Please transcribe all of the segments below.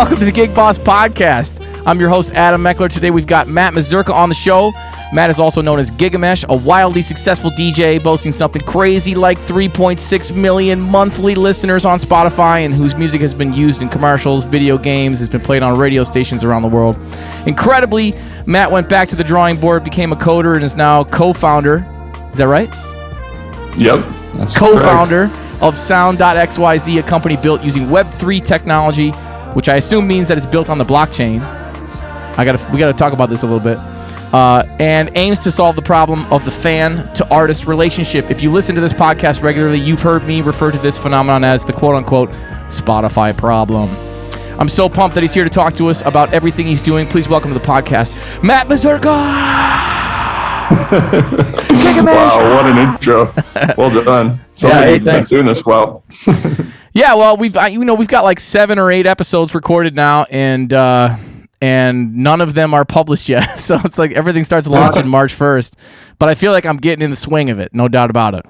welcome to the Gig Boss Podcast. I'm your host, Adam Meckler. Today we've got Matt Masurka on the show. Matt is also known as Gigamesh, a wildly successful DJ boasting something crazy like 3.6 million monthly listeners on Spotify, and whose music has been used in commercials, video games, has been played on radio stations around the world. Incredibly, Matt went back to the drawing board, became a coder, and is now co-founder. Is that right? Yep. That's co-founder of Sound.XYZ, a company built using Web3 technology, which I assume means that it's built on the blockchain. We gotta talk about this a little bit. And aims to solve the problem of the fan-to-artist relationship. If you listen to this podcast regularly, you've heard me refer to this phenomenon as the quote-unquote Spotify problem. I'm so pumped that he's here to talk to us about everything he's doing. Please welcome to the podcast, Matt Masurka! Wow, what an intro. Well done. Sounds like you've been doing this well. Yeah, well, we've got like 7 or 8 episodes recorded now, and none of them are published yet. So it's like everything starts launching March 1st. But I feel like I'm getting in the swing of it, no doubt about it.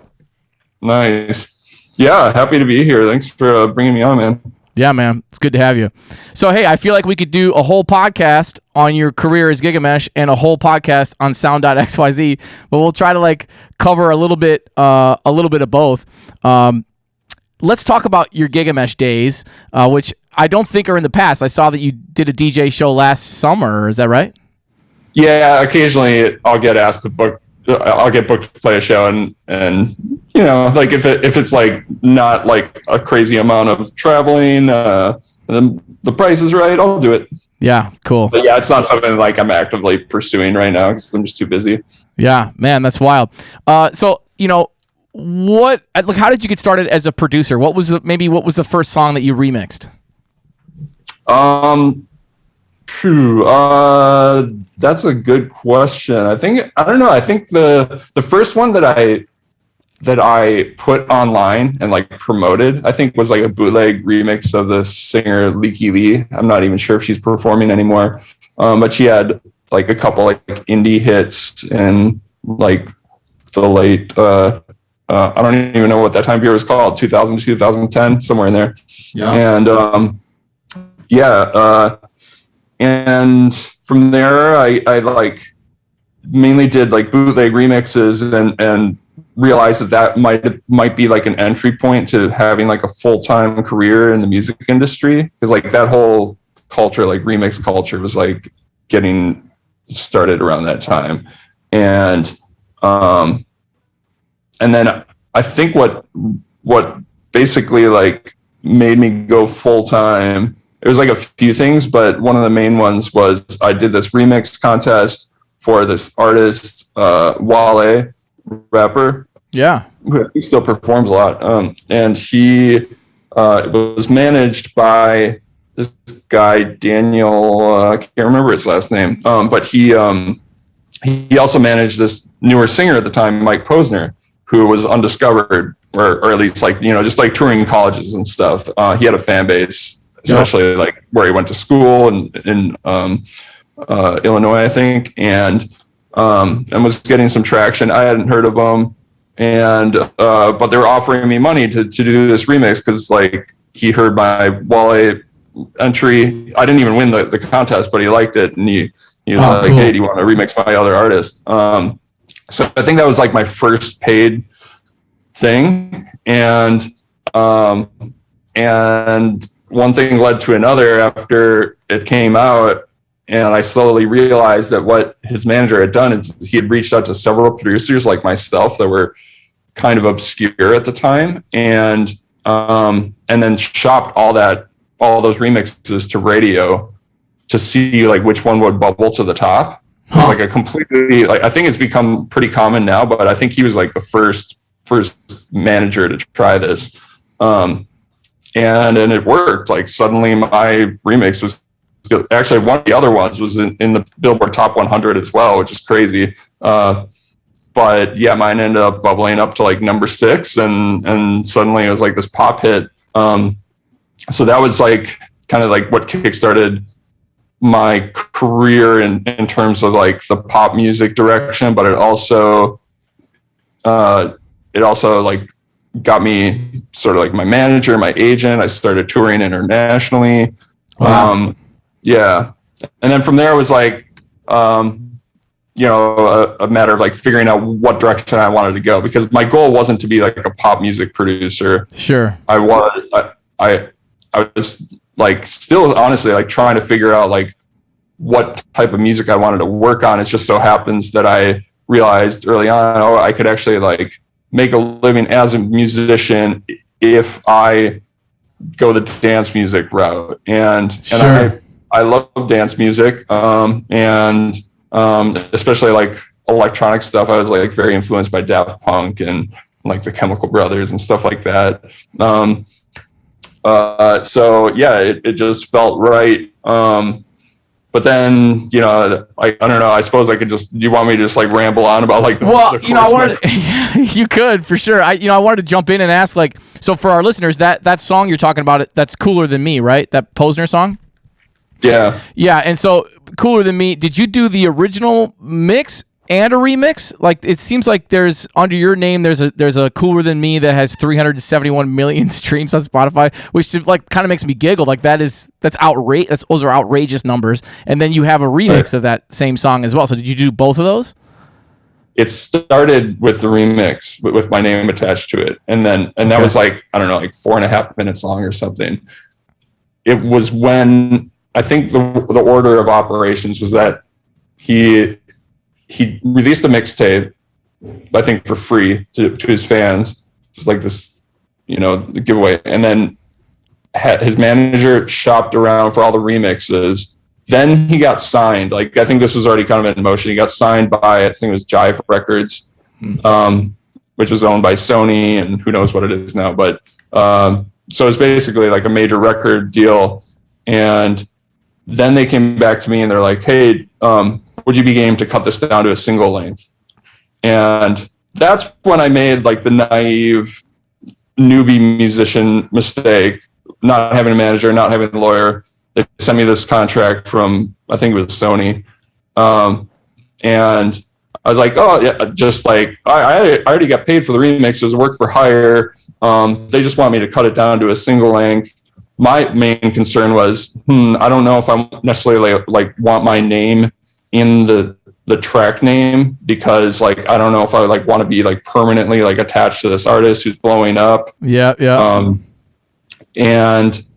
Nice. Yeah, happy to be here. Thanks for bringing me on, man. Yeah, man. It's good to have you. So, hey, I feel like we could do a whole podcast on your career as Gigamesh and a whole podcast on Sound.XYZ, but we'll try to cover a little bit of both. Let's talk about your Gigamesh days, which I don't think are in the past. I saw that you did a DJ show last summer. Is that right? Yeah, occasionally I'll get asked to book. I'll get booked to play a show, and you know, like if it's like not like a crazy amount of traveling, then the price is right, I'll do it. Yeah, cool. But yeah, it's not something like I'm actively pursuing right now because I'm just too busy. Yeah, man, that's wild. So you know. How did you get started as a producer? What was the first song that you remixed? That's a good question. I don't know. I think the first one that I put online and like promoted, I think was like a bootleg remix of the singer Leaky Lee. I'm not even sure if she's performing anymore. But she had like a couple like indie hits in like the late I don't even know what that time period was called, 2000 to 2010, somewhere in there. Yeah. And from there I like mainly did like bootleg remixes and realized that might be like an entry point to having like a full-time career in the music industry, because like that whole culture, like remix culture, was like getting started around that time. And then I think what basically like made me go full time, it was like a few things, but one of the main ones was I did this remix contest for this artist, Wale, rapper. Yeah. He still performs a lot. And he was managed by this guy, Daniel, I can't remember his last name, but he also managed this newer singer at the time, Mike Posner, who was undiscovered, or at least like, you know, just like touring colleges and stuff. He had a fan base, especially like where he went to school in Illinois, I think, and was getting some traction. I hadn't heard of him, but they were offering me money to do this remix because like he heard my Wale entry. I didn't even win the contest, but he liked it, and he was like, cool. Hey, do you want to remix my other artist? So I think that was like my first paid thing, and one thing led to another after it came out, and I slowly realized that what his manager had done is he had reached out to several producers like myself that were kind of obscure at the time, and then shopped all those remixes to radio to see like which one would bubble to the top. Like a completely, like, I think it's become pretty common now, but I think he was like the first manager to try this. And it worked. Like suddenly my remix was actually one of the other ones was in the Billboard Top 100 as well, which is crazy. But yeah, mine ended up bubbling up to like number 6, and suddenly it was like this pop hit. So that was like kind of like what kickstarted my career in terms of like the pop music direction, but it also like got me sort of like my manager, my agent. I started touring internationally. Wow. Yeah. And then from there it was like, you know, a matter of like figuring out what direction I wanted to go, because my goal wasn't to be like a pop music producer. Sure. I was like still honestly like trying to figure out like what type of music I wanted to work on. It just so happens that I realized early on, oh, I could actually like make a living as a musician if I go the dance music route. And I love dance music. And especially like electronic stuff. I was like very influenced by Daft Punk and like the Chemical Brothers and stuff like that. So yeah, it just felt right. But then, you know, I don't know, I suppose I could just, do you want me to just like ramble on about like you know, I wanted you could for sure. I wanted to jump in and ask, like, so for our listeners, that song you're talking about, that's Cooler Than Me, right? That Posner song? Yeah. Yeah, and so Cooler Than Me, did you do the original mix and a remix? Like, it seems like there's, under your name, there's a Cooler Than Me that has 371 million streams on Spotify, which like kind of makes me giggle. Like that's outrageous. Those are outrageous numbers. And then you have a remix of that same song as well. So did you do both of those? It started with the remix with my name attached to it. And that was like, I don't know, like 4.5 minutes long or something. It was when I think the order of operations was that he released a mixtape, I think for free to his fans, just like this, you know, giveaway. And then his manager shopped around for all the remixes. Then he got signed. Like, I think this was already kind of in motion. He got signed by, I think it was Jive Records, which was owned by Sony and who knows what it is now. But so it's basically like a major record deal. And then they came back to me and they're like, hey, would you be game to cut this down to a single length? And that's when I made like the naive newbie musician mistake, not having a manager, not having a lawyer. They sent me this contract from, I think it was Sony. And I was like, oh yeah, just like, I already got paid for the remix. It was work for hire. They just want me to cut it down to a single length. My main concern was, I don't know if I necessarily like want my name in the track name, because like I don't know if I like want to be like permanently like attached to this artist who's blowing up. Yeah. And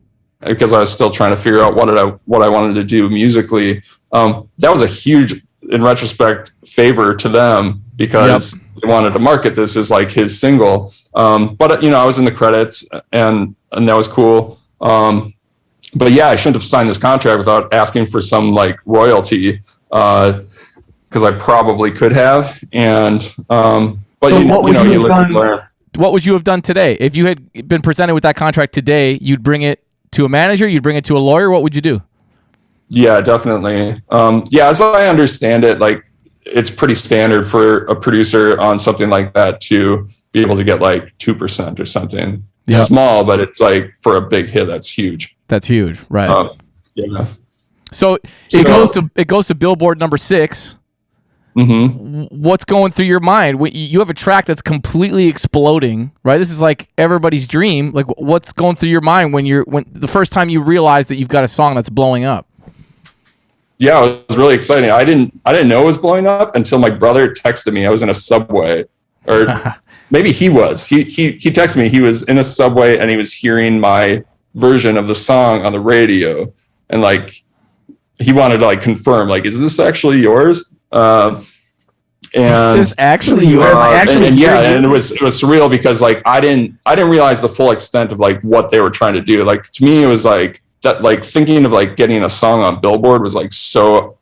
because I was still trying to figure out what I wanted to do musically, that was a huge, in retrospect, favor to them, because they wanted to market this as like his single. But you know, I was in the credits and that was cool. But yeah, I shouldn't have signed this contract without asking for some like royalty, because I probably could have. And but so you learn. What would you have done today if you had been presented with that contract today? You'd bring it to a manager, you'd bring it to a lawyer. What would you do? Yeah, definitely. Yeah, as I understand it, like it's pretty standard for a producer on something like that to be able to get like 2% or something. Yep. Small, but it's like for a big hit, that's huge. That's huge, right? Yeah. So it goes to Billboard number 6. Mm-hmm. What's going through your mind? You have a track that's completely exploding, right? This is like everybody's dream. Like, what's going through your mind when the first time you realize that you've got a song that's blowing up? Yeah, it was really exciting. I didn't know it was blowing up until my brother texted me. I was in a subway, or maybe he was. He texted me. He was in a subway and he was hearing my version of the song on the radio, and like he wanted to like confirm, like, is this actually yours? And is this actually you? Am I actually and it was surreal, because like I didn't realize the full extent of like what they were trying to do. Like, to me, it was like that, like thinking of like getting a song on Billboard was like so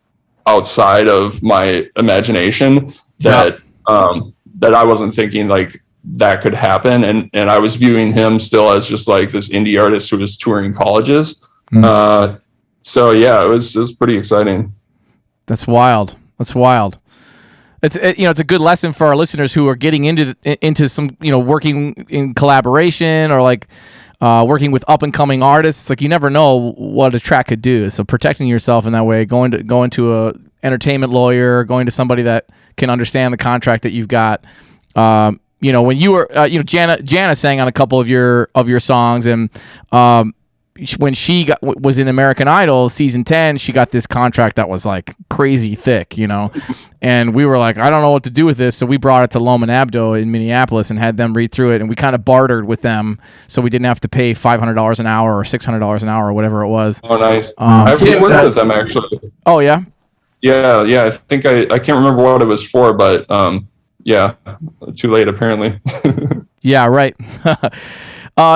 outside of my imagination that that I wasn't thinking like that could happen. And I was viewing him still as just like this indie artist who was touring colleges. So yeah, it was pretty exciting. That's wild. That's wild. It's it's a good lesson for our listeners who are getting into some working in collaboration or like working with up and coming artists. It's like you never know what a track could do. So protecting yourself in that way, going to a entertainment lawyer, going to somebody that can understand the contract that you've got. When you were Jana sang on a couple of your songs, and when she was in American Idol season 10, she got this contract that was like crazy thick, and we were like, I don't know what to do with this. So we brought it to Loman Abdo in Minneapolis and had them read through it. And we kind of bartered with them. So we didn't have to pay $500 an hour or $600 an hour or whatever it was. Oh, nice. I've worked with them actually. Oh yeah. Yeah. I think I can't remember what it was for, but yeah, too late apparently. Yeah. Right.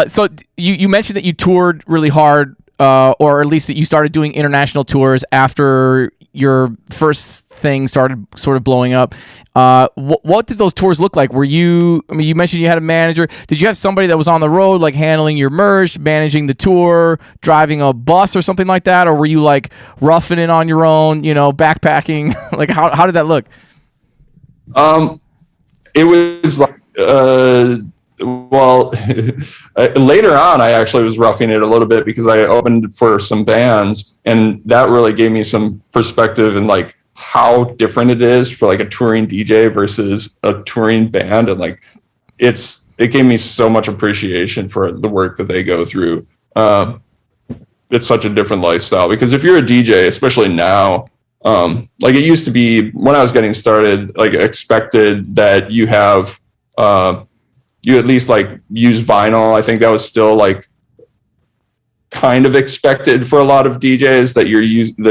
So you mentioned that you toured really hard, or at least that you started doing international tours after your first thing started sort of blowing up. What did those tours look like? You mentioned you had a manager. Did you have somebody that was on the road, like handling your merch, managing the tour, driving a bus or something like that? Or were you like roughing it on your own, backpacking? Like how did that look? It was like, well, later on, I actually was roughing it a little bit because I opened for some bands, and that really gave me some perspective and like how different it is for like a touring DJ versus a touring band, and like it gave me so much appreciation for the work that they go through. It's such a different lifestyle because if you're a DJ, especially now, like it used to be when I was getting started, like expected that you have you at least like use vinyl. I think that was still like kind of expected for a lot of DJs that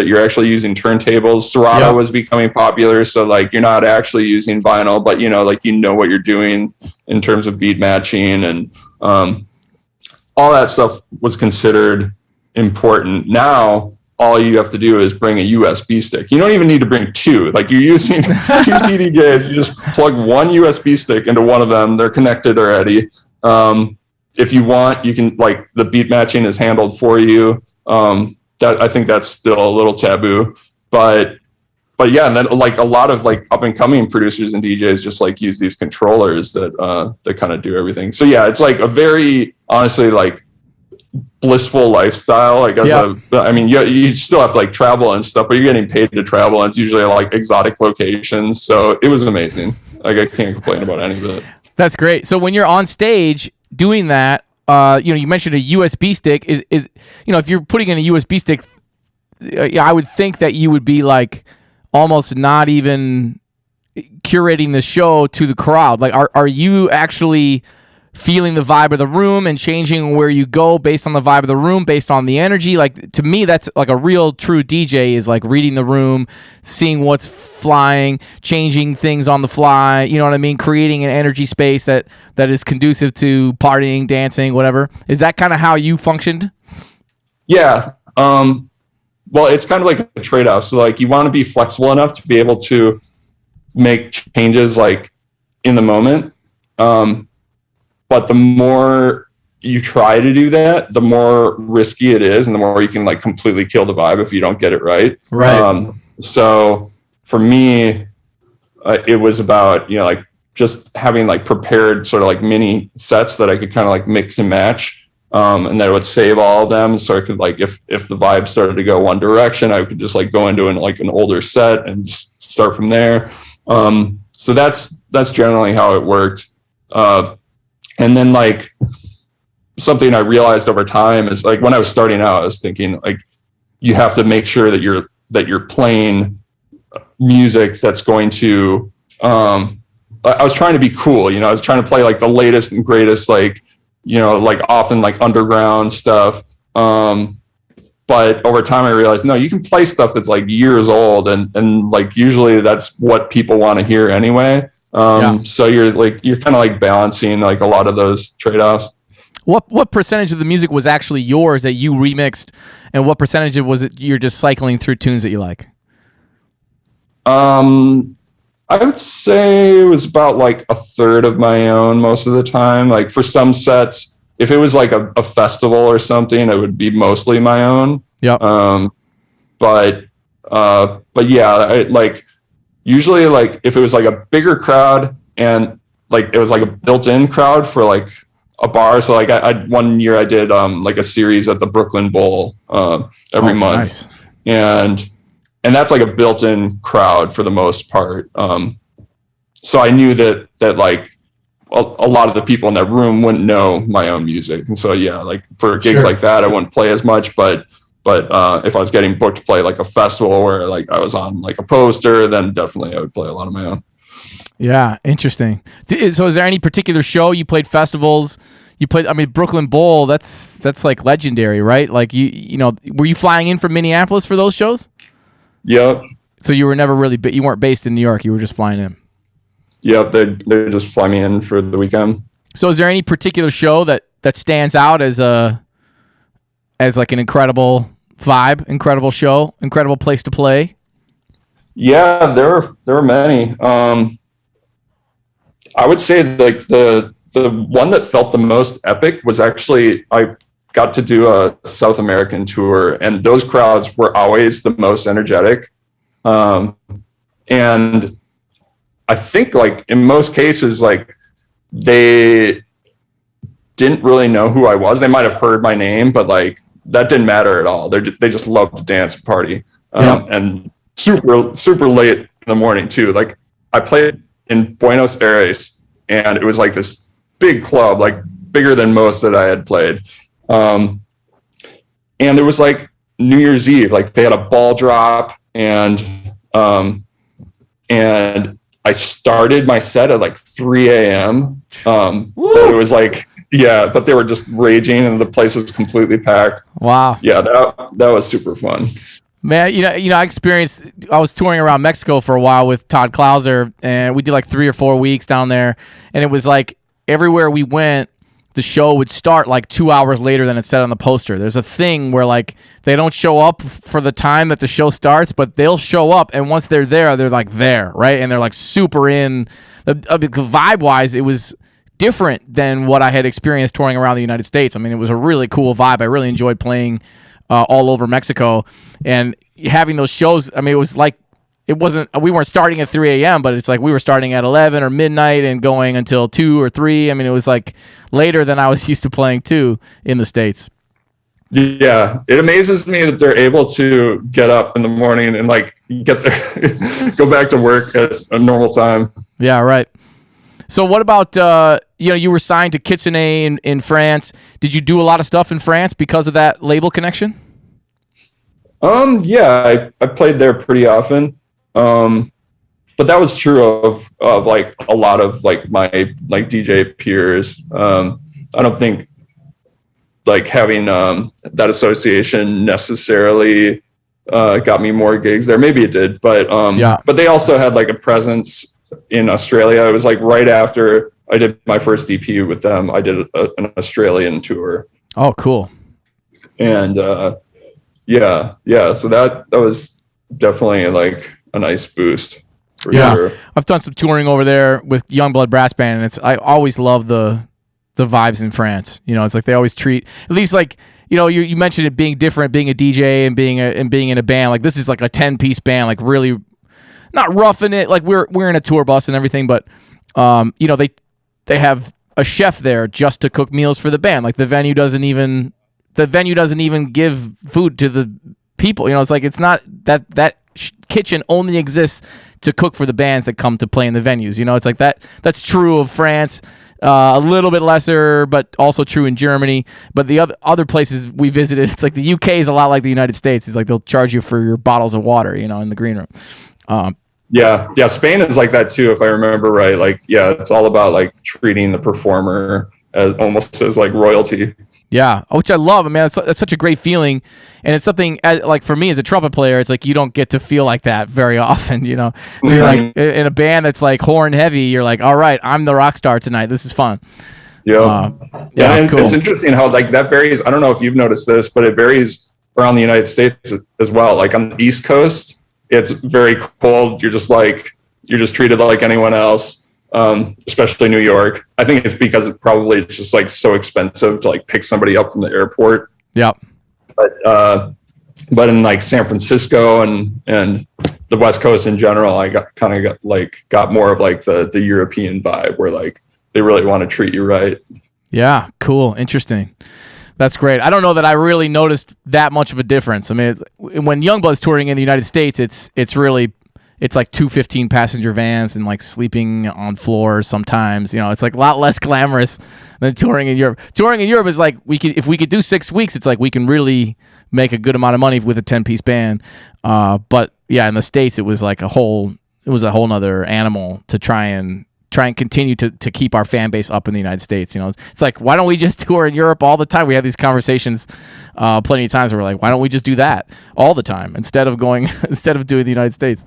you're actually using turntables. Serato was becoming popular, so like you're not actually using vinyl, but like what you're doing in terms of beat matching and all that stuff was considered important. Now all you have to do is bring a USB stick. You don't even need to bring two. Like you're using two CD gigs, you just plug one USB stick into one of them. They're connected already. If you want, you can like the beat matching is handled for you. That I think that's still a little taboo, but yeah. And then like a lot of like up and coming producers and DJs just like use these controllers that kind of do everything. So yeah, it's like a very honestly like blissful lifestyle. Like you still have to like travel and stuff, but you're getting paid to travel, and it's usually like exotic locations. So it was amazing. Like I can't complain about any of it. That's great. So when you're on stage doing that, you mentioned a USB stick. Is if you're putting in a USB stick, I would think that you would be like almost not even curating the show to the crowd. Like, are you actually feeling the vibe of the room and changing where you go based on the vibe of the room, based on the energy? Like, to me, that's like a real true DJ is like reading the room, seeing what's flying, changing things on the fly, you know what I mean? Creating an energy space that is conducive to partying, dancing, whatever. Is that kind of how you functioned? Yeah. Well, it's kind of like a trade-off. So like you want to be flexible enough to be able to make changes like in the moment. But the more you try to do that, the more risky it is, and the more you can like completely kill the vibe if you don't get it right. Right. So for me, it was about like just having like prepared sort of like mini sets that I could kind of like mix and match, and that I would save all of them. So I could like if the vibe started to go one direction, I could just like go into an older set and just start from there. So that's generally how it worked. And then like something I realized over time is like when I was starting out, I was thinking like you have to make sure that you're playing music that's going to I was trying to be cool, I was trying to play like the latest and greatest, like like often like underground stuff. But over time I realized no, you can play stuff that's like years old and like usually that's what people want to hear anyway. So you're kind of like balancing like a lot of those trade-offs. What percentage of the music was actually yours that you remixed, and what percentage was it you're just cycling through tunes that you like? I would say it was about like a third of my own most of the time. Like for some sets, if it was like a festival or something, it would be mostly my own. Yeah. But yeah, usually like if it was like a bigger crowd and like it was like a built-in crowd for like a bar. So like I one year I did like a series at the Brooklyn Bowl every month. Nice. And that's like a built-in crowd for the most part. So I knew that like a lot of the people in that room wouldn't know my own music. And so, yeah, like for gigs Sure. like that, I wouldn't play as much, but if I was getting booked to play like a festival where like I was on like a poster, then definitely I would play a lot of my own. Yeah, interesting. So is there any particular show you played festivals? You played, I mean, Brooklyn Bowl, that's like legendary, right? Like you know, were you flying in from Minneapolis for those shows? Yep. So you were never really, you weren't based in New York, you were just flying in. Yep. They just fly me in for the weekend. So is there any particular show that stands out as like an incredible vibe, incredible show, incredible place to play? Yeah, there were many. I would say like the one that felt the most epic was actually I got to do a South American tour, and those crowds were always the most energetic. And I think like in most cases, like they didn't really know who I was. They might have heard my name, but like that didn't matter at all. They just loved to dance and party. And super late in the morning too. Like I played in Buenos Aires, and it was like this big club, like bigger than most that I had played. And it was like New Year's Eve, like they had a ball drop, and I started my set at like 3 a.m. But it was like, yeah, but they were just raging and the place was completely packed. Wow. Yeah, that was super fun. Man, you know, I was touring around Mexico for a while with Todd Clauser, and we did like 3 or 4 weeks down there, and it was like everywhere we went, the show would start like 2 hours later than it said on the poster. There's a thing where like they don't show up for the time that the show starts, but they'll show up, and once they're there, they're like there, right? And they're like super in. The vibe-wise, it was different than what I had experienced touring around the United States. I mean, it was a really cool vibe. I really enjoyed playing all over Mexico, and having those shows. I mean, it was like we weren't starting at 3 a.m., but it's like we were starting at 11 or midnight and going until 2 or 3. I mean, it was like later than I was used to playing too in the States. Yeah, it amazes me that they're able to get up in the morning and like get there, go back to work at a normal time. Yeah, right. So what about, you were signed to Kitsune in France. Did you do a lot of stuff in France because of that label connection? Yeah, I played there pretty often. But that was true of like a lot of like my like DJ peers. I don't think like having that association necessarily got me more gigs there. Maybe it did, but but they also had like a presence in Australia. It was like right after I did my first EP with them, I did an Australian tour. Oh, cool. And yeah. So that was definitely like a nice boost. For sure. I've done some touring over there with Youngblood Brass Band, and I always love the vibes in France. You know, it's like they always treat, at least like, you mentioned it being different, being a DJ and being in a band. Like this is like a 10-piece band, like really not roughing it. Like we're in a tour bus and everything, but they have a chef there just to cook meals for the band. Like the venue doesn't even give food to the people. It's like it's not that kitchen only exists to cook for the bands that come to play in the venues. It's like that's true of France, a little bit lesser, but also true in Germany. But the other places we visited, it's like the UK is a lot like the United States. It's like they'll charge you for your bottles of water, in the green room. Yeah, Spain is like that too, if I remember right. Like, yeah, it's all about like treating the performer as almost as like royalty. Yeah, which I love. I mean, it's such a great feeling, and it's something like for me as a trumpet player, it's like you don't get to feel like that very often. So you're like in a band that's like horn heavy, you're like, all right, I'm the rock star tonight. This is fun. Yeah, and cool. It's interesting how like that varies. I don't know if you've noticed this, but it varies around the United States as well. Like on the East Coast, it's very cold. You're just treated like anyone else. Especially New York. I think it's because it's just like so expensive to like pick somebody up from the airport. Yeah. But in like San Francisco and the West Coast in general, I got more of like the European vibe where like they really want to treat you right. Yeah, cool, interesting. That's great. I don't know that I really noticed that much of a difference. I mean, when Youngblood's touring in the United States, it's really it's like 2 15-passenger vans and like sleeping on floors sometimes. It's like a lot less glamorous than touring in Europe. Touring in Europe is like if we could do 6 weeks, it's like we can really make a good amount of money with a 10-piece band. But yeah, in the States, it was like a whole nother animal to try and continue to keep our fan base up in the United States. It's like, why don't we just tour in Europe all the time? We have these conversations plenty of times where we're like, why don't we just do that all the time instead of doing the United States?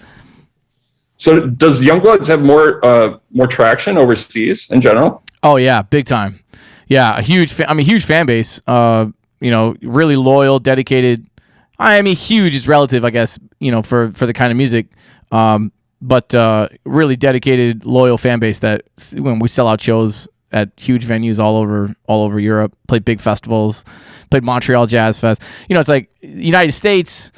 So does Youngbloods have more traction overseas in general? Oh yeah, big time. Yeah, a huge fan base. Really loyal, dedicated. I mean, huge is relative, I guess. For the kind of music, but really dedicated, loyal fan base that when we sell out shows at huge venues all over Europe, played big festivals, played Montreal Jazz Fest. It's like United States.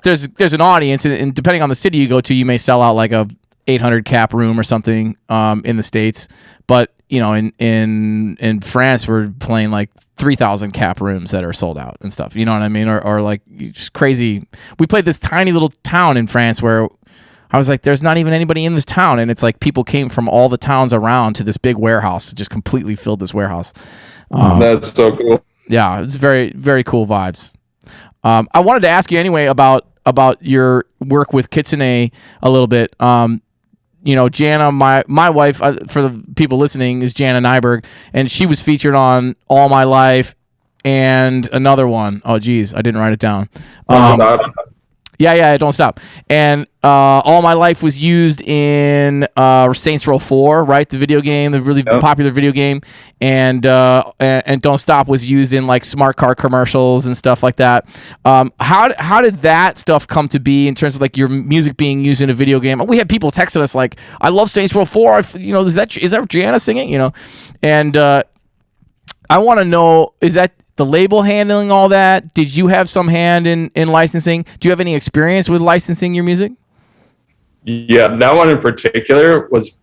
There's an audience, and depending on the city you go to, you may sell out like a 800 cap room or something in the States. But in France, we're playing like 3,000 cap rooms that are sold out and stuff. You know what I mean? Or like just crazy. We played this tiny little town in France where I was like, there's not even anybody in this town, and it's like people came from all the towns around to this big warehouse, just completely filled this warehouse. That's so cool. Yeah, it's very, very cool vibes. I wanted to ask you anyway about your work with Kitsune a little bit. Jana, my wife, for the people listening, is Jana Nyberg, and she was featured on All My Life and another one. Oh, geez, I didn't write it down. Yeah, Don't Stop. And All My Life was used in Saints Row 4, right? The video game, the really popular video game. And Don't Stop was used in like smart car commercials and stuff like that. How did that stuff come to be in terms of like your music being used in a video game? We had people texting us like, "I love Saints Row 4. Is that Jana singing?" And I want to know, is that the label handling all that? Did you have some hand in licensing? Do you have any experience with licensing your music? Yeah, that one in particular was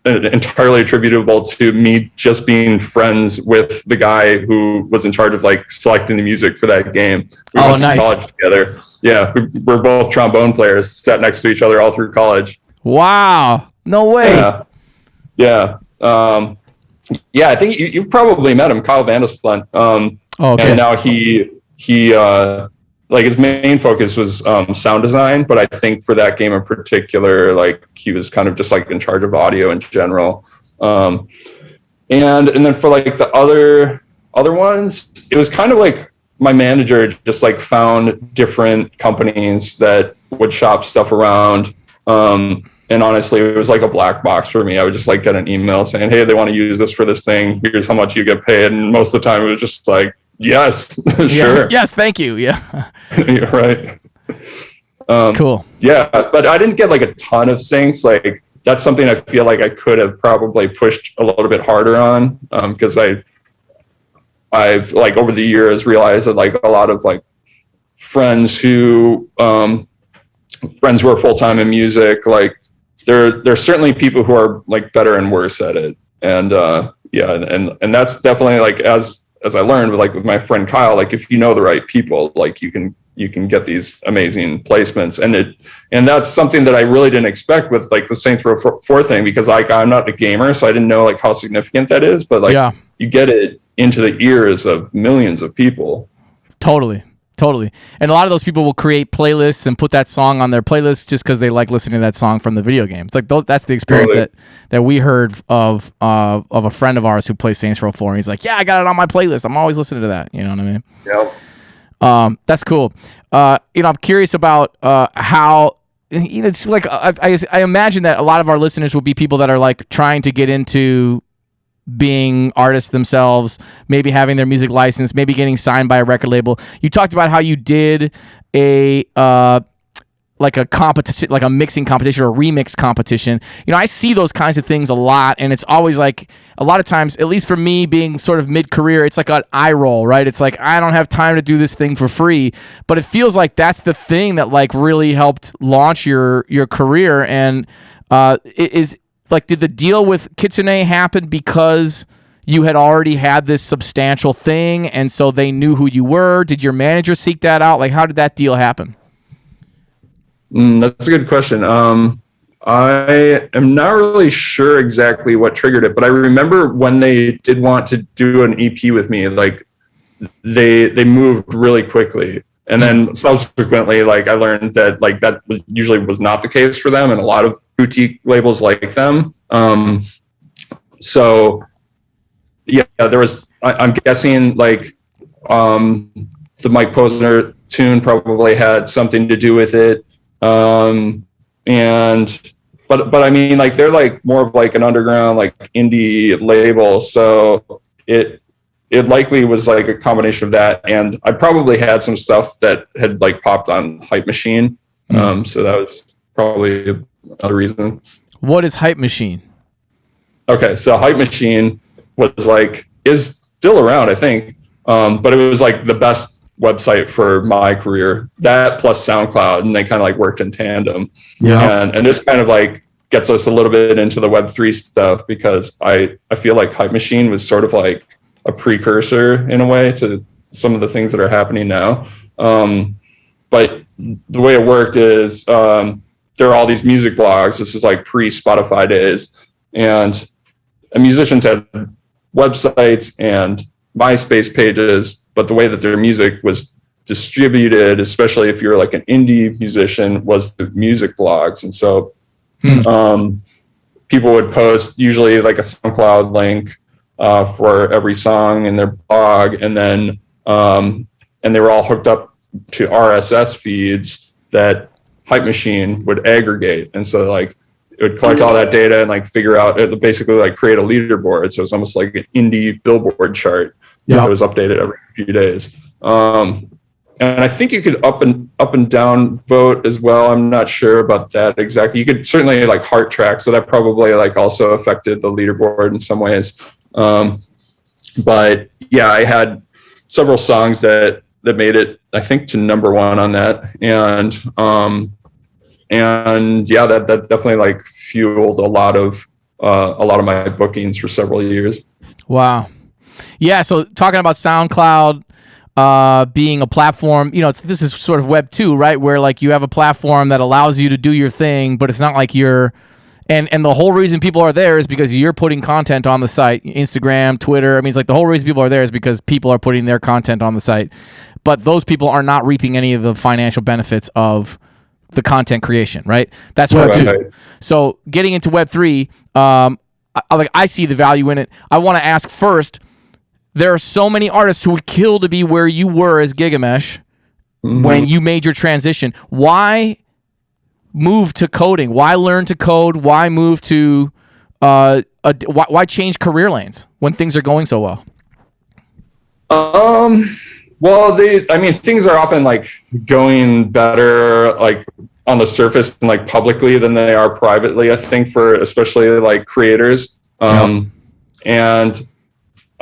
entirely attributable to me just being friends with the guy who was in charge of like selecting the music for that game. We went to college together. Yeah, we're both trombone players, sat next to each other all through college. Wow, no way. Yeah. Yeah, I think you've probably met him, Kyle Vandesland. Okay. And now he like his main focus was sound design, but I think for that game in particular, like he was kind of just like in charge of audio in general. And then for like the other ones, it was kind of like my manager just like found different companies that would shop stuff around. And honestly, it was like a black box for me. I would just like get an email saying, "Hey, they want to use this for this thing. Here's how much you get paid." And most of the time it was just like, "Yes, sure. Yes, thank you." Yeah. You're right. Cool. Yeah, but I didn't get like a ton of syncs. Like that's something I feel like I could have probably pushed a little bit harder on because I've like over the years realized that like a lot of like friends who are full-time in music, like there's certainly people who are like better and worse at it. And and that's definitely like as I learned with like with my friend Kyle, like if you know the right people, like you can get these amazing placements. And that's something that I really didn't expect with like the Saints Row 4 thing, because like I'm not a gamer, so I didn't know like how significant that is, but like you get it into the ears of millions of people. Totally. And a lot of those people will create playlists and put that song on their playlist just because they like listening to that song from the video game. It's like that's the experience that we heard of a friend of ours who plays Saints Row 4. And he's like, "Yeah, I got it on my playlist. I'm always listening to that." You know what I mean? Yeah. That's cool. I'm curious about how, it's like I imagine that a lot of our listeners will be people that are like trying to get into being artists themselves, maybe having their music licensed, maybe getting signed by a record label. You talked about how you did a like a competition, like a mixing competition or a remix competition. I see those kinds of things a lot, and it's always like a lot of times, at least for me being sort of mid-career, it's like an eye roll, right? It's like I don't have time to do this thing for free, but it feels like that's the thing that like really helped launch your career. And it is like, did the deal with Kitsune happen because you had already had this substantial thing, and so they knew who you were? Did your manager seek that out? Like, how did that deal happen? That's a good question. I am not really sure exactly what triggered it, but I remember when they did want to do an EP with me, like they moved really quickly. And then subsequently, like I learned that like that usually was not the case for them and a lot of boutique labels like them. So yeah, there was, I'm guessing like the Mike Posner tune probably had something to do with it. But I mean, like they're like more of like an underground, like indie label. So it likely was like a combination of that. And I probably had some stuff that had like popped on Hype Machine. So that was probably another reason. What is Hype Machine? Okay. So Hype Machine is still around, I think. But it was like the best website for my career, that plus SoundCloud, and they kind of like worked in tandem. Yeah. And this kind of like gets us a little bit into the Web3 stuff, because I feel like Hype Machine was sort of like a precursor in a way to some of the things that are happening now. But the way it worked is there are all these music blogs. This is like pre-Spotify days, and musicians had websites and MySpace pages, but the way that their music was distributed, especially if you're like an indie musician, was the music blogs. And so people would post usually like a SoundCloud link for every song in their blog, and then and they were all hooked up to RSS feeds that Hype Machine would aggregate. And so like it would collect all that data and like figure out, it would basically like create a leaderboard. So it's almost like an indie Billboard chart. Yeah, it was updated every few days. And I think you could up and down vote as well. I'm not sure about that exactly. You could certainly like heart track, so that probably like also affected the leaderboard in some ways. But yeah, I had several songs that made it, I think, to number one on that. And yeah, that definitely like fueled a lot of my bookings for several years. Wow. Yeah, so talking about SoundCloud being a platform, this is sort of Web 2, right? Where like you have a platform that allows you to do your thing, but it's not like you're, and the whole reason people are there is because you're putting content on the site, Instagram, Twitter. I mean, it's like the whole reason people are there is because people are putting their content on the site, but those people are not reaping any of the financial benefits of the content creation, right? That's Web 2. Right. So getting into Web 3, I see the value in it. I want to ask first, there are so many artists who would kill to be where you were as Gigamesh when you made your transition. Why move to coding? Why learn to code? Why move to why change career lanes when things are going so well? Well, things are often like going better like on the surface and like publicly than they are privately, I think, for especially like creators. And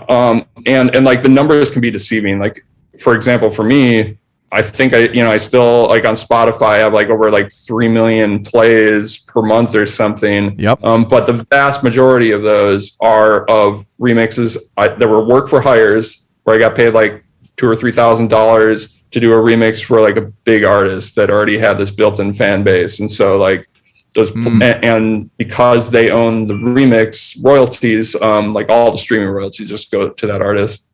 like the numbers can be deceiving. Like, for example, for me, I think I still like on Spotify I have like over like 3 million plays per month or something. Yep. But the vast majority of those are of remixes that were work for hires, where I got paid like $2,000 or $3,000 to do a remix for like a big artist that already had this built-in fan base. And so like those, and because they own the remix royalties, like all the streaming royalties just go to that artist.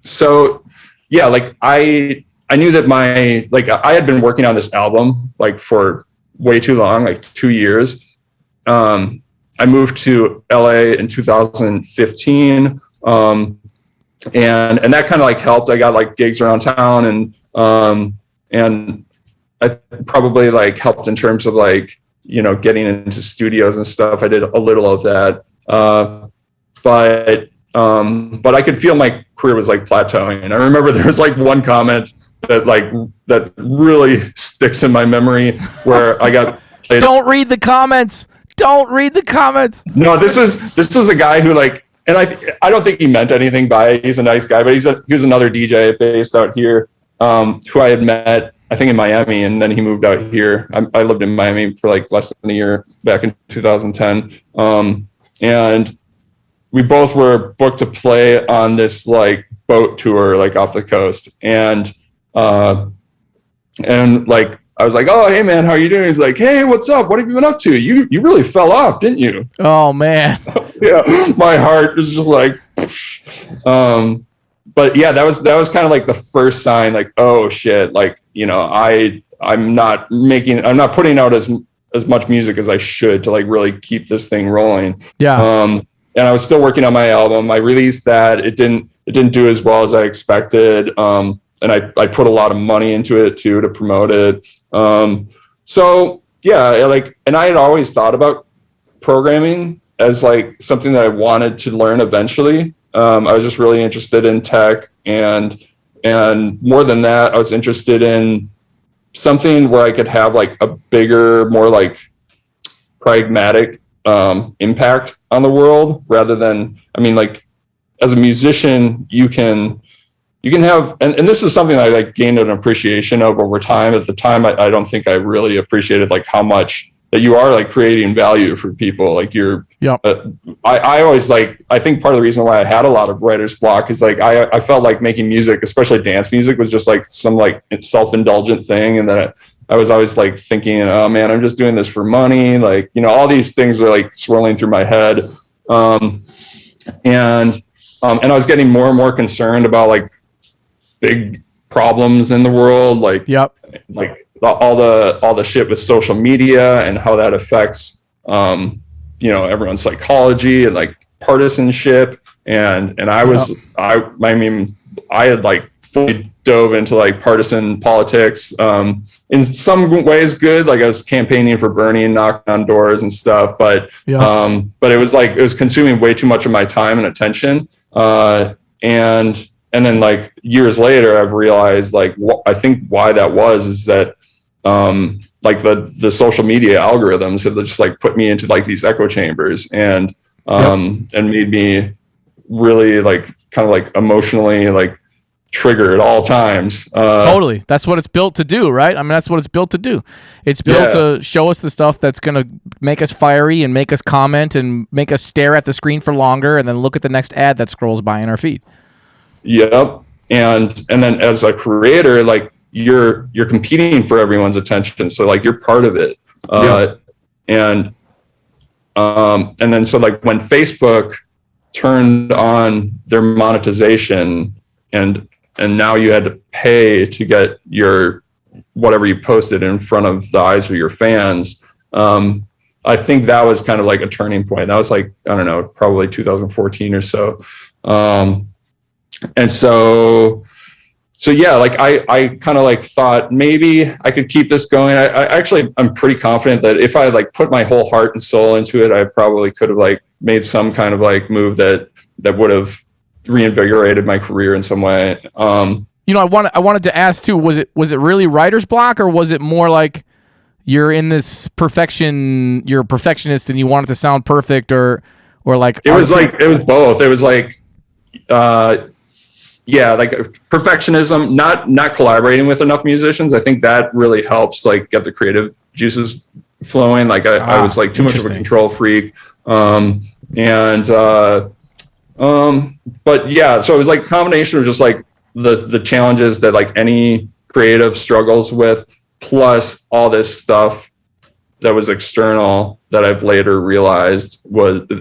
So yeah, like I knew that I had been working on this album like for way too long, like 2 years. I moved to LA in 2015. And that kind of like helped. I got like gigs around town, and I probably like helped in terms of like, getting into studios and stuff. I did a little of that. But I could feel my career was like plateauing. And I remember there was like one comment that really sticks in my memory where I got played. Don't read the comments. Don't read the comments. No, this was a guy who like, and I don't think he meant anything by it. He's a nice guy, but he was another DJ based out here, who I had met, I think, in Miami, and then he moved out here. I lived in Miami for like less than a year back in 2010. And we both were booked to play on this like boat tour, like off the coast. And And like, I was like, oh, hey man, how are you doing? He's like, hey, what's up? What have you been up to? You really fell off, didn't you? Oh man. Yeah. My heart was just like, but yeah, that was kind of like the first sign, like, oh shit, like, you know, I'm not putting out as much music as I should to like really keep this thing rolling. Yeah. And I was still working on my album. I released that. It didn't do as well as I expected. And I put a lot of money into it too to promote it. So yeah, like, and I had always thought about programming as like something that I wanted to learn eventually. I was just really interested in tech, and more than that, I was interested in something where I could have like a bigger, more like pragmatic impact on the world, rather than, I mean, like, as a musician, you can have, and this is something I like gained an appreciation of over time. At the time, I don't think I really appreciated like how much that you are like creating value for people. Like you're, I always like, I think part of the reason why I had a lot of writer's block is like, I felt like making music, especially dance music, was just like some like self-indulgent thing. And then I was always like thinking, oh man, I'm just doing this for money. Like, you know, all these things are like swirling through my head. And I was getting more and more concerned about like big problems in the world. Like, like all the shit with social media and how that affects, you know, everyone's psychology and like partisanship. And I mean, I had like fully dove into like partisan politics, in some ways good. Like I was campaigning for Bernie and knocking on doors and stuff, but it was like, it was consuming way too much of my time and attention. And then like years later, I've realized like, I think why that was is that, like the social media algorithms have just like put me into like these echo chambers and made me really like kind of like emotionally like trigger at all times. Totally. That's what it's built to do, right? I mean, that's what it's built to do. It's built to show us the stuff that's going to make us fiery and make us comment and make us stare at the screen for longer and then look at the next ad that scrolls by in our feed. Yep. And then as a creator, like you're competing for everyone's attention. So like you're part of it. And then so like when Facebook turned on their monetization and now you had to pay to get your whatever you posted in front of the eyes of your fans, I think that was kind of like a turning point. That was like, I don't know, probably 2014 or so. And so yeah, like I kind of like thought maybe I could keep this going. I'm pretty confident that if I like put my whole heart and soul into it, I probably could have like made some kind of like move that would have reinvigorated my career in some way. You know, I wanted to ask too, was it really writer's block, or was it more like you're in this you're a perfectionist and you want it to sound perfect, or like it was both. It was like like perfectionism, not collaborating with enough musicians. I think that really helps like get the creative juices flowing. Like I was like too much of a control freak. But yeah, so it was like a combination of just like the challenges that like any creative struggles with, plus all this stuff that was external that I've later realized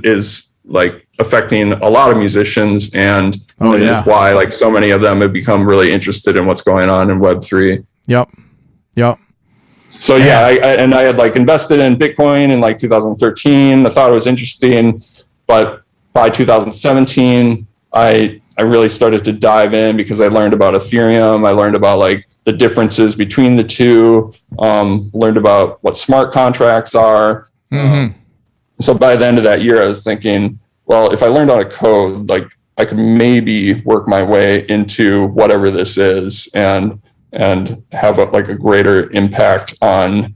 is like affecting a lot of musicians, and is why like so many of them have become really interested in what's going on in Web3. Yep. So yeah, I had like invested in Bitcoin in like 2013. I thought it was interesting, but by 2017, I really started to dive in because I learned about Ethereum. I learned about like the differences between the two. Learned about what smart contracts are. Mm-hmm. So by the end of that year, I was thinking, well, if I learned how to code, like I could maybe work my way into whatever this is and have a greater impact on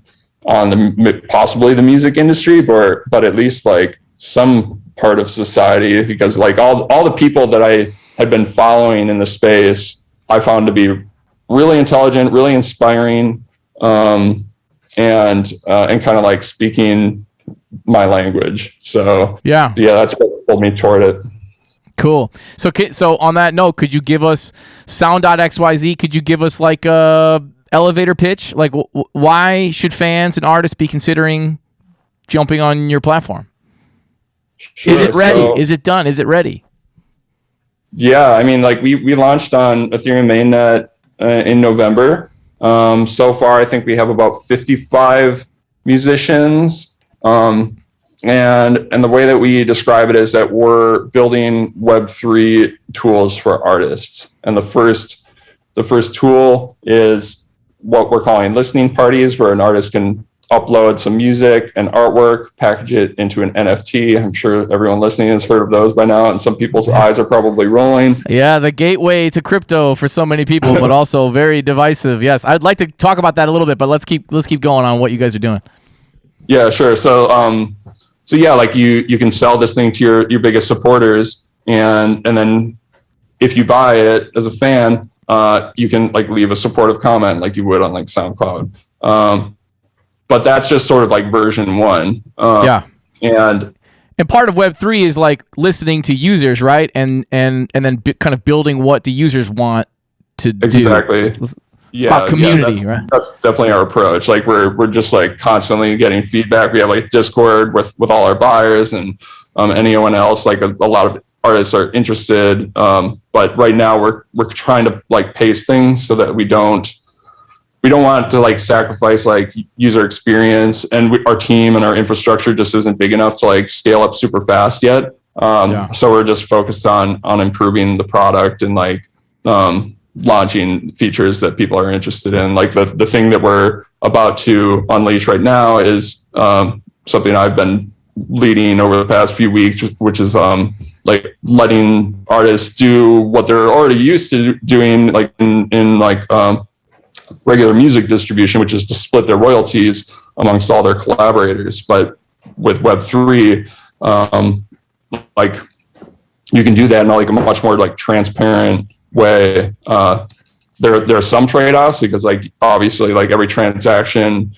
possibly the music industry, but at least like some part of society, because like all the people that I had been following in the space, I found to be really intelligent, really inspiring, and kind of like speaking my language. So yeah, that's what pulled me toward it. Cool. So on that note, could you give us Sound.XYZ? Could you give us like a elevator pitch? Like, why should fans and artists be considering jumping on your platform? Sure. Is it ready? So, is it done? Is it ready? Yeah, I mean, like we launched on Ethereum mainnet in November. So far, I think we have about 55 musicians. And the way that we describe it is that we're building Web3 tools for artists. And the first tool is what we're calling listening parties, where an artist can upload some music and artwork, package it into an NFT. I'm sure everyone listening has heard of those by now, and some people's eyes are probably rolling. Yeah, the gateway to crypto for so many people, but also very divisive. Yes, I'd like to talk about that a little bit, but let's keep going on what you guys are doing. Yeah, sure. So yeah, like you can sell this thing to your biggest supporters, and then if you buy it as a fan, you can like leave a supportive comment like you would on like SoundCloud. But that's just sort of like version 1. And part of Web3 is like listening to users, right? And then kind of building what the users want to do. Exactly. It's about community, right? That's definitely our approach. Like we're just like constantly getting feedback. We have like Discord with all our buyers and anyone else. Like a lot of artists are interested. But right now we're trying to like pace things so that we don't want to like sacrifice like user experience, and our team and our infrastructure just isn't big enough to like scale up super fast yet. So we're just focused on improving the product and like launching features that people are interested in. Like the thing that we're about to unleash right now is something I've been leading over the past few weeks, which is like letting artists do what they're already used to doing, like in like regular music distribution, which is to split their royalties amongst all their collaborators. But with Web3, like you can do that in like a much more like transparent way. There are some trade-offs because like obviously like every transaction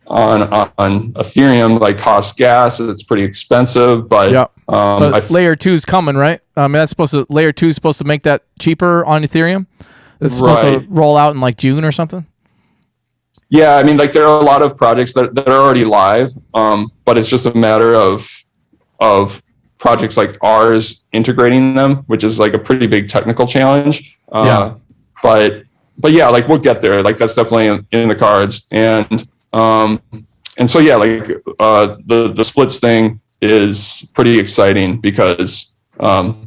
on Ethereum like costs gas. It's pretty expensive, but but layer 2 is coming, right? I mean, layer 2 is supposed to make that cheaper on Ethereum. It's supposed to roll out in like June or something. Yeah, I mean, like there are a lot of projects that are already live, but it's just a matter of projects like ours integrating them, which is like a pretty big technical challenge. But yeah, like we'll get there. Like that's definitely in the cards, and so yeah, like the splits thing is pretty exciting because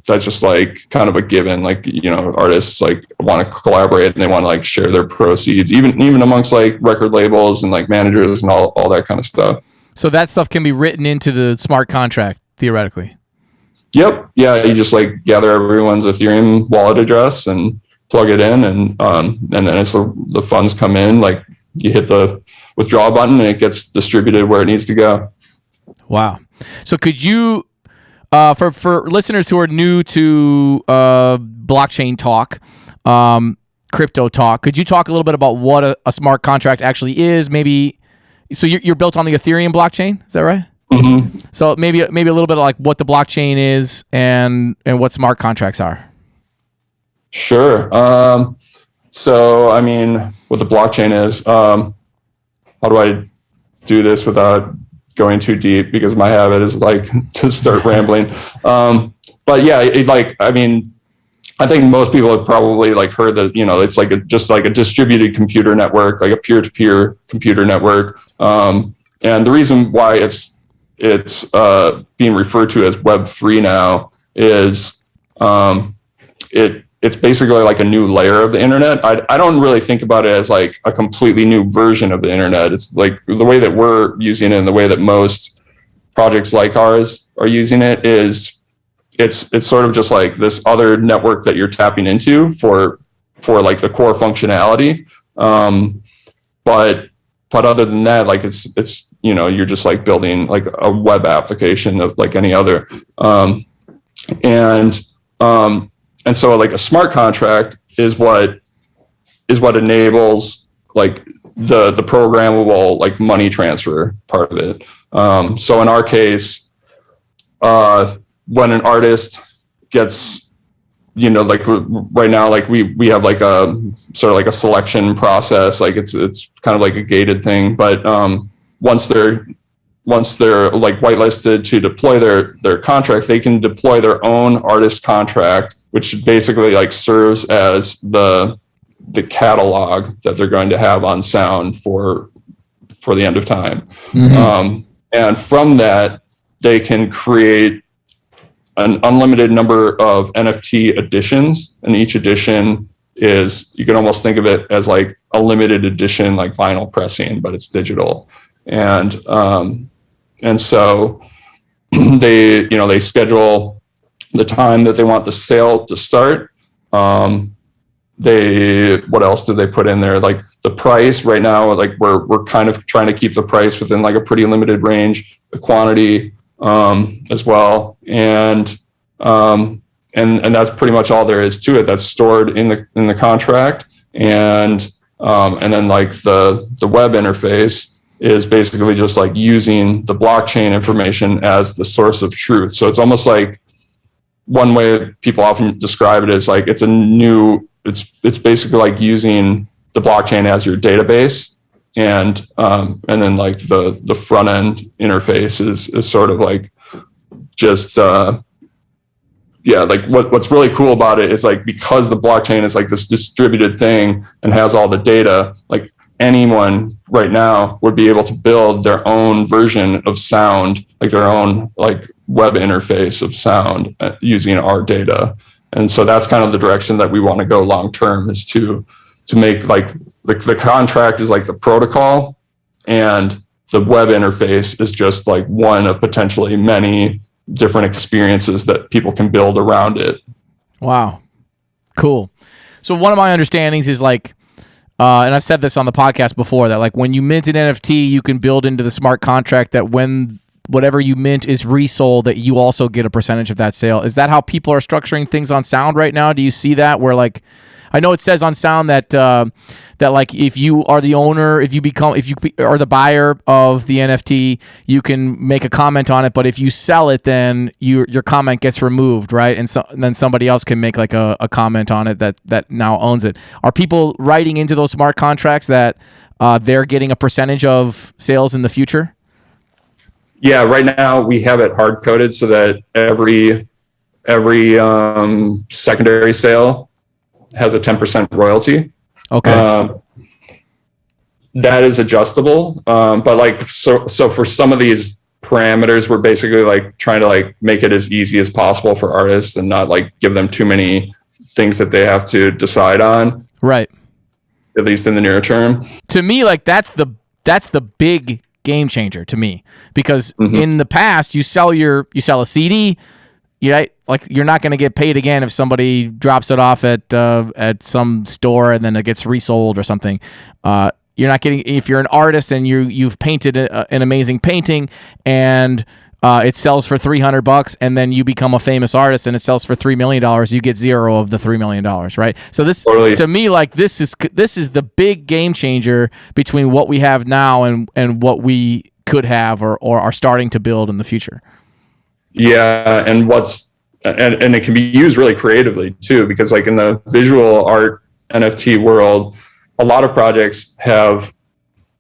that's just like kind of a given. Like, you know, artists like want to collaborate and they want to like share their proceeds, even amongst like record labels and like managers and all that kind of stuff. So that stuff can be written into the smart contract theoretically. Yep. Yeah. You just like gather everyone's Ethereum wallet address and plug it in, and then as the funds come in, like you hit the withdraw button and it gets distributed where it needs to go. Wow. So could you, for listeners who are new to blockchain talk, crypto talk, could you talk a little bit about what a smart contract actually is? Maybe, so you're built on the Ethereum blockchain, is that right? Mm-hmm. So maybe a little bit of like what the blockchain is and what smart contracts are. Sure. So I mean, what the blockchain is, how do I do this without going too deep, because my habit is like to start rambling. But yeah, I think most people have probably like heard that, you know, it's like just like a distributed computer network, like a peer-to-peer computer network. And the reason why it's being referred to as Web3 now is it's basically like a new layer of the internet. I don't really think about it as like a completely new version of the internet. It's like the way that we're using it and the way that most projects like ours are using it is it's sort of just like this other network that you're tapping into for like the core functionality. But other than that, like it's, you know, you're just like building like a web application of like any other. And so like a smart contract is what enables like the programmable like money transfer part of it. So in our case, when an artist gets like right now, like we have like a sort of like a selection process. Like it's kind of like a gated thing, but once they're like whitelisted to deploy their contract, they can deploy their own artist contract, which basically like serves as the catalog that they're going to have on Sound for the end of time. And from that, they can create an unlimited number of NFT editions, and each edition is, you can almost think of it as like a limited edition, like vinyl pressing, but it's digital. And so they schedule the time that they want the sale to start. What else do they put in there? Like the price right now, like we're kind of trying to keep the price within like a pretty limited range, the quantity as well. And that's pretty much all there is to it. That's stored in the contract. And then like the web interface is basically just like using the blockchain information as the source of truth. So it's almost like, one way people often describe it is like it's basically like using the blockchain as your database, and then like the front end interface is sort of like just like what's really cool about it is like, because the blockchain is like this distributed thing and has all the data, like anyone right now would be able to build their own version of Sound, like their own like web interface of Sound using our data. And so that's kind of the direction that we want to go long term, is to make like the contract is like the protocol, and the web interface is just like one of potentially many different experiences that people can build around it. Wow. Cool. So one of my understandings is like, and I've said this on the podcast before, that like when you mint an NFT, you can build into the smart contract that when whatever you mint is resold, that you also get a percentage of that sale. Is that how people are structuring things on Sound right now? Do you see that where like, I know it says on Sound that that like if you are the owner, if you are the buyer of the NFT, you can make a comment on it, but if you sell it, then your comment gets removed, right? And then somebody else can make like a comment on it that now owns it. Are people writing into those smart contracts that they're getting a percentage of sales in the future? Yeah, right now we have it hard coded so that every secondary sale has a 10% royalty. Okay. That is adjustable. But like, so for some of these parameters, we're basically like trying to like make it as easy as possible for artists and not like give them too many things that they have to decide on. Right. At least in the near term. To me, like that's the big game changer to me, because in the past you sell a CD, right? Like you're not going to get paid again if somebody drops it off at some store and then it gets resold or something. You're not getting, if you're an artist and you've painted an amazing painting and it sells for $300 and then you become a famous artist and it sells for $3 million, you get zero of the $3 million, right? So this, totally. To me, like this is the big game changer between what we have now and what we could have or are starting to build in the future. Yeah, and and it can be used really creatively too, because like in the visual art NFT world, a lot of projects have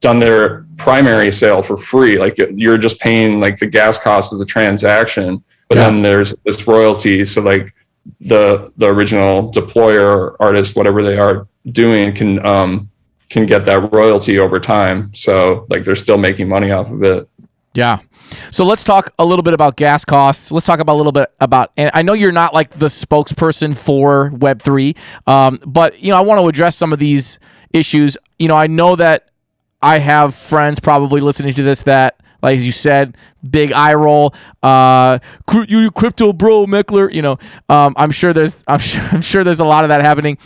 done their primary sale for free. Like you're just paying like the gas cost of the transaction, but then there's this royalty. So like the original deployer, artist, whatever they are doing, can get that royalty over time. So like they're still making money off of it. Yeah. So let's talk a little bit about gas costs. Let's talk about a little bit about, and I know you're not like the spokesperson for Web3, but I want to address some of these issues. I know that I have friends probably listening to this that, like you said, big eye roll, you crypto bro, Meckler. I'm sure there's a lot of that happening.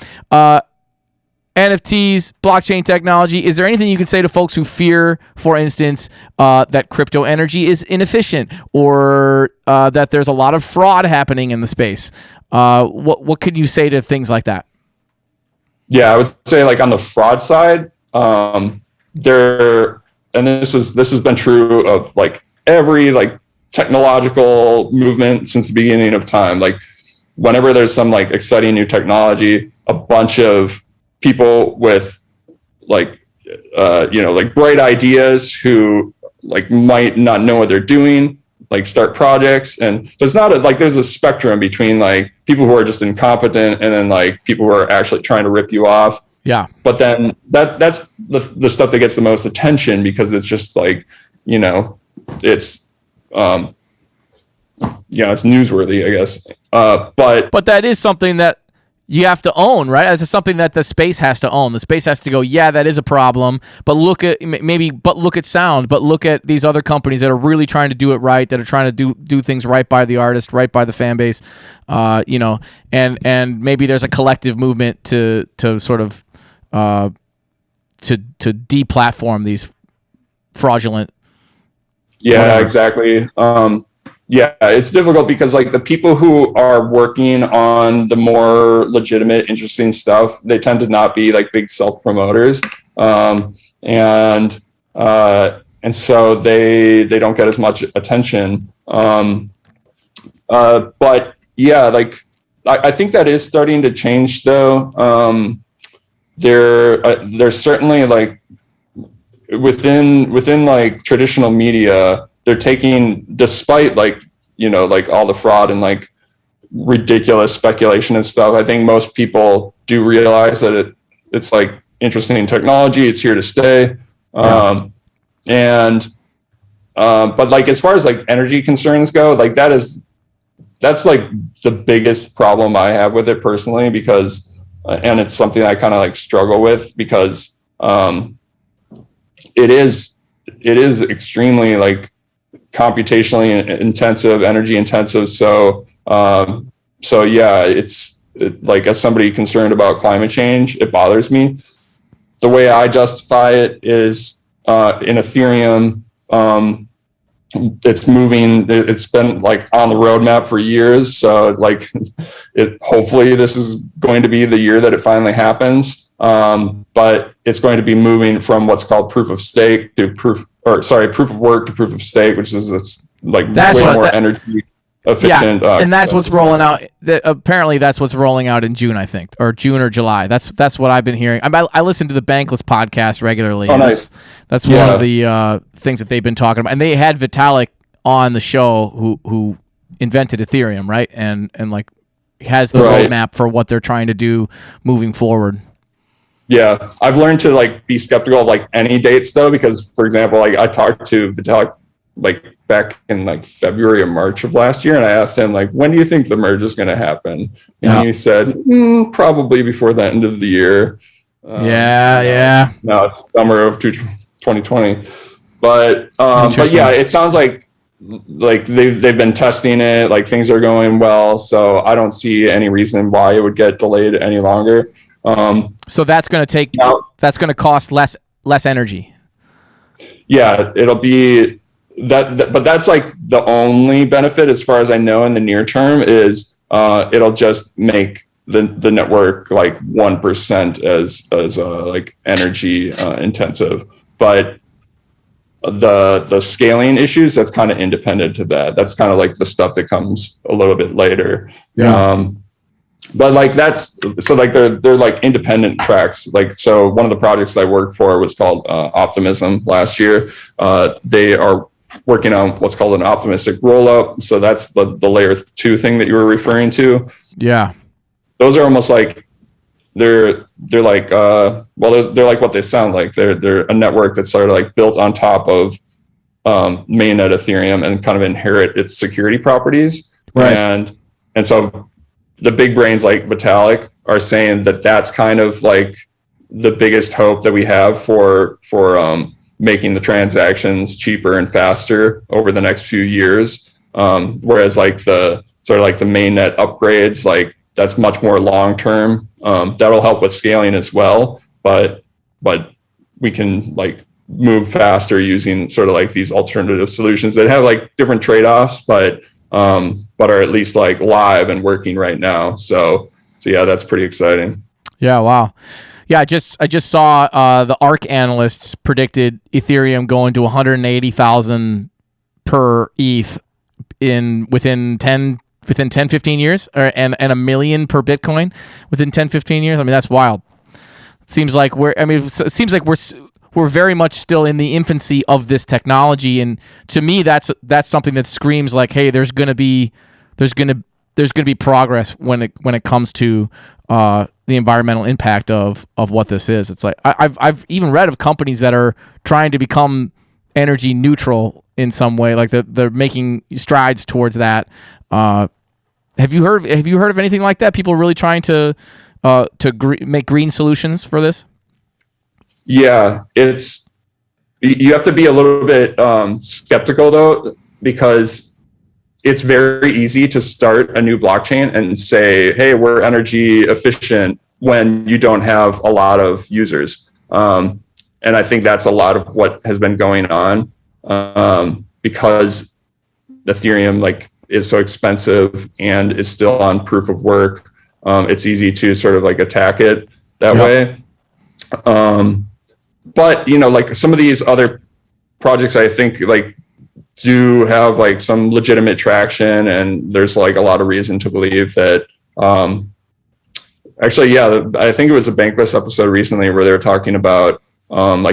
NFTs, blockchain technology. Is there anything you can say to folks who fear, for instance, that crypto energy is inefficient or that there's a lot of fraud happening in the space? What could you say to things like that? Yeah, I would say like on the fraud side, and this has been true of like every like technological movement since the beginning of time. Like whenever there's some like exciting new technology, a bunch of people with like like bright ideas who like might not know what they're doing, like start projects. And so it's not like there's a spectrum between like people who are just incompetent and then like people who are actually trying to rip you off. Yeah. But then that's the stuff that gets the most attention because it's just like, it's it's newsworthy, I guess. But that is something that you have to own, right? It's something that the space has to own. The space has to go, yeah, that is a problem, but look at sound, but look at these other companies that are really trying to do it right, that are trying to do things right by the artist, right by the fan base, and maybe there's a collective movement to sort of to deplatform these fraudulent. Yeah, exactly. Yeah, it's difficult because like the people who are working on the more legitimate, interesting stuff, they tend to not be like big self-promoters. And so they don't get as much attention. But yeah, like I think that is starting to change though. There's certainly like within like traditional media, they're taking, despite like, like all the fraud and like ridiculous speculation and stuff, I think most people do realize that it's like interesting technology. It's here to stay. Yeah. But like, as far as like energy concerns go, like that's like the biggest problem I have with it personally, because, and it's something I kind of like struggle with because, it is extremely like computationally intensive, energy intensive. So yeah, it's like, as somebody concerned about climate change, it bothers me. The way I justify it is in Ethereum, it's moving. It's been like on the roadmap for years. So like, hopefully this is going to be the year that it finally happens. But it's going to be moving from what's called proof of stake to proof of work to proof of stake, which is like way more energy efficient. Yeah, and that's what's rolling out. Apparently, that's what's rolling out in June, I think, or June or July. That's what I've been hearing. I listen to the Bankless podcast regularly. Oh, nice. That's one of the things that they've been talking about. And they had Vitalik on the show, who invented Ethereum, right? And like has the roadmap for what they're trying to do moving forward. Yeah, I've learned to like be skeptical of like any dates though, because for example, like I talked to Vitalik like back in like February or March of last year, and I asked him like, when do you think the merge is going to happen? And he said probably before the end of the year. Yeah. Now it's summer of 2020, but yeah, it sounds like they've been testing it, like things are going well, so I don't see any reason why it would get delayed any longer. So that's going to cost less energy. Yeah, it'll be that, but that's like the only benefit as far as I know in the near term is it'll just make the network like 1% as like energy intensive, but the scaling issues, that's kind of independent to that. That's kind of like the stuff that comes a little bit later. Yeah. But like that's so like they're like independent tracks. Like, so one of the projects I worked for was called Optimism last year. They are working on what's called an optimistic rollup. So that's the layer 2 thing that you were referring to. Yeah, those are almost like they're like they're like what they sound like. They're a network that's sort of like built on top of mainnet Ethereum and kind of inherit its security properties. Right. And so the big brains like Vitalik are saying that that's kind of like the biggest hope that we have for making the transactions cheaper and faster over the next few years. Whereas like the sort of like the mainnet upgrades, like that's much more long-term. That'll help with scaling as well, but we can like move faster using sort of like these alternative solutions that have like different trade-offs, but are at least like live and working right now. So yeah, that's pretty exciting. Yeah. Wow. Yeah. I just saw the ARK analysts predicted Ethereum going to 180,000 per ETH within 10, within 10, 15 years, and $1 million per Bitcoin within 10, 15 years. I mean, that's wild. It seems like we're very much still in the infancy of this technology, and to me, that's something that screams like, hey, there's gonna be progress when it comes to the environmental impact of what this is. It's like I've even read of companies that are trying to become energy neutral in some way, like they're making strides towards that. Have you heard of anything like that? People really trying to make green solutions for this? Yeah, you have to be a little bit skeptical though, because it's very easy to start a new blockchain and say, hey, we're energy efficient when you don't have a lot of users. And I think that's a lot of what has been going on, because Ethereum is so expensive and is still on proof of work. It's easy to sort of attack it that way. But some of these other projects, I think do have some legitimate traction, and there's a lot of reason to believe that. Actually, yeah, I think it was a Bankless episode recently where they were talking about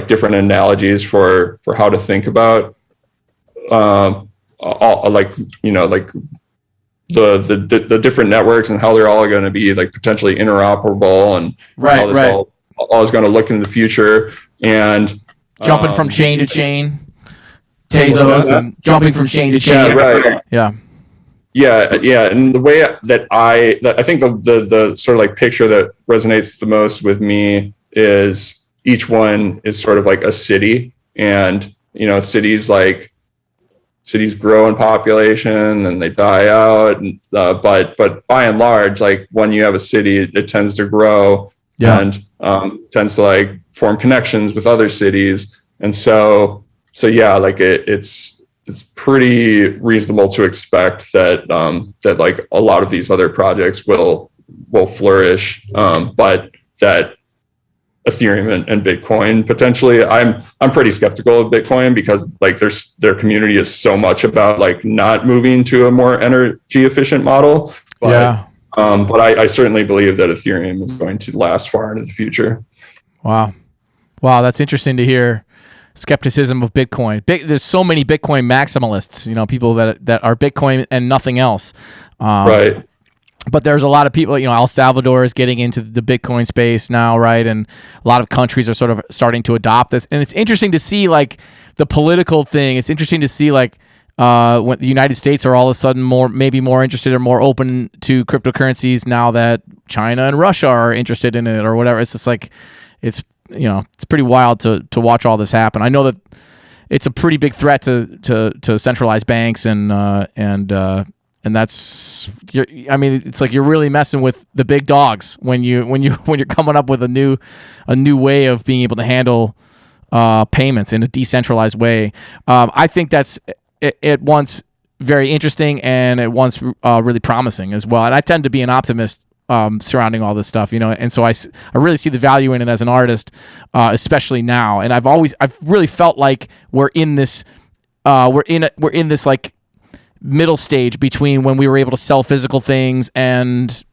different analogies for how to think about the different networks and how they're all going to be potentially interoperable, and how this all is going to look in the future, and jumping from chain to chain. Tezos and jumping from chain to chain. Yeah. And the way that I think the sort of picture that resonates the most with me is each one is sort of like a city, and cities grow in population and they die out, and but by and large, when you have a city, it tends to grow and tends to form connections with other cities, and so yeah, it's pretty reasonable to expect that that a lot of these other projects will flourish, but that Ethereum and Bitcoin potentially, I'm pretty skeptical of Bitcoin, because their community is so much about not moving to a more energy efficient model. But I certainly believe that Ethereum is going to last far into the future. Wow, that's interesting to hear. Skepticism of Bitcoin. There's so many Bitcoin maximalists, people that are Bitcoin and nothing else. Right. But there's a lot of people, El Salvador is getting into the Bitcoin space now, right? And a lot of countries are sort of starting to adopt this. And it's interesting to see the political thing. It's interesting to see when the United States are all of a sudden maybe more interested or more open to cryptocurrencies now that China and Russia are interested in it or whatever. It's just it's pretty wild to watch all this happen. I know that it's a pretty big threat to centralized banks, and that's it's you're really messing with the big dogs when you're coming up with a new way of being able to handle payments in a decentralized way. I think that's at once very interesting and at once really promising as well. And I tend to be an optimist surrounding all this stuff, and so I really see the value in it as an artist, especially now. And I've really felt like we're in this middle stage between when we were able to sell physical things and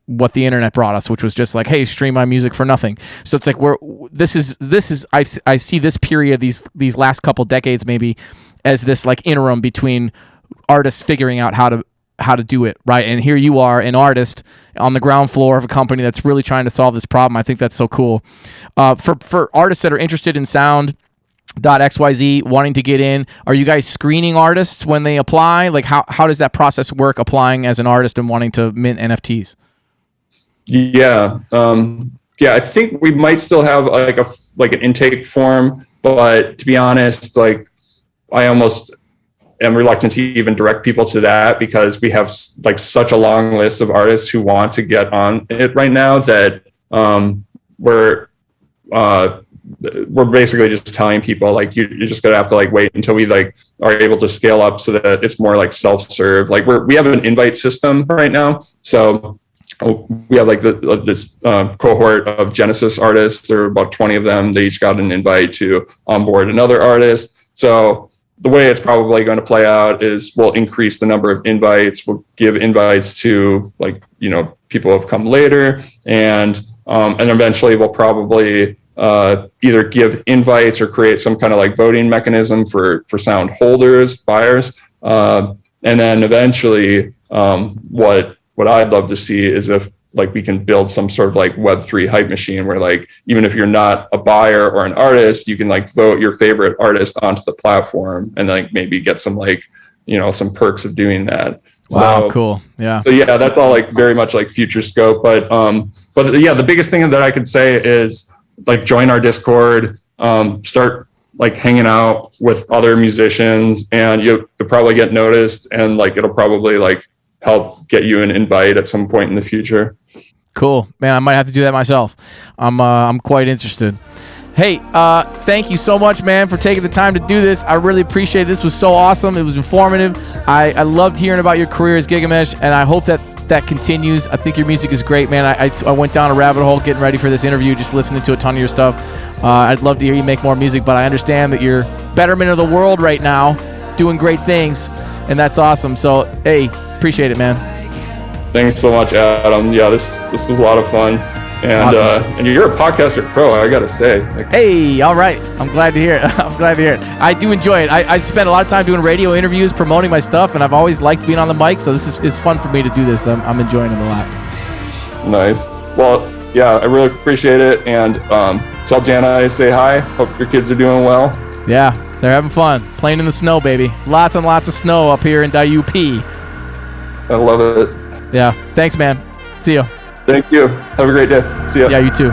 what the internet brought us, which was just hey, stream my music for nothing. So it's I see this period, these last couple decades maybe, as this interim between artists figuring out how to do it right, and here you are, an artist on the ground floor of a company that's really trying to solve this problem. I think that's so cool. For artists that are interested in Sound.XYZ, wanting to get in, are you guys screening artists when they apply? How does that process work, applying as an artist and wanting to mint NFTs? Yeah. I think we might still have an intake form, but to be honest, I almost am reluctant to even direct people to that, because we have such a long list of artists who want to get on it right now that we're basically just telling people you're just gonna have to wait until we are able to scale up so that it's more self-serve. We have an invite system right now, so we have this cohort of Genesis artists. There are about 20 of them. They each got an invite to onboard another artist. So the way it's probably going to play out is we'll increase the number of invites. We'll give invites to like, people who have come later, and eventually we'll probably either give invites or create some kind of like voting mechanism for sound holders, buyers. And then eventually what I'd love to see is if like we can build some sort of like Web3 hype machine where like, even if you're not a buyer or an artist, you can like vote your favorite artist onto the platform and like maybe get some like, some perks of doing that. Wow, so, cool. Yeah. So yeah, that's all like very much like future scope. But yeah, the biggest thing that I could say is like join our Discord, start like hanging out with other musicians, and you'll probably get noticed, and like it'll probably like help get you an invite at some point in the future. Cool, man. I might have to do that myself. I'm quite interested. Hey, thank you so much, man, for taking the time to do this. I really appreciate it. This was so awesome. It was informative. I loved hearing about your career as Gigamesh, and I hope that continues. I think your music is great, man. I went down a rabbit hole getting ready for this interview, just listening to a ton of your stuff. I'd love to hear you make more music, but I understand that you're betterment of the world right now, doing great things, and that's awesome. So, hey, appreciate it, man. Thanks so much, Adam. Yeah, this was a lot of fun. And awesome. And you're a podcaster pro, I gotta say. Like, hey, all right. I'm glad to hear it. I'm glad to hear it. I do enjoy it. I spent a lot of time doing radio interviews, promoting my stuff, and I've always liked being on the mic, so it's fun for me to do this. I'm enjoying it a lot. Nice. Well, yeah, I really appreciate it. And tell Jana I say hi. Hope your kids are doing well. Yeah, they're having fun. Playing in the snow, baby. Lots and lots of snow up here in DUP. I love it. Yeah. Thanks, man. See you. Thank you. Have a great day. See ya. Yeah, you too.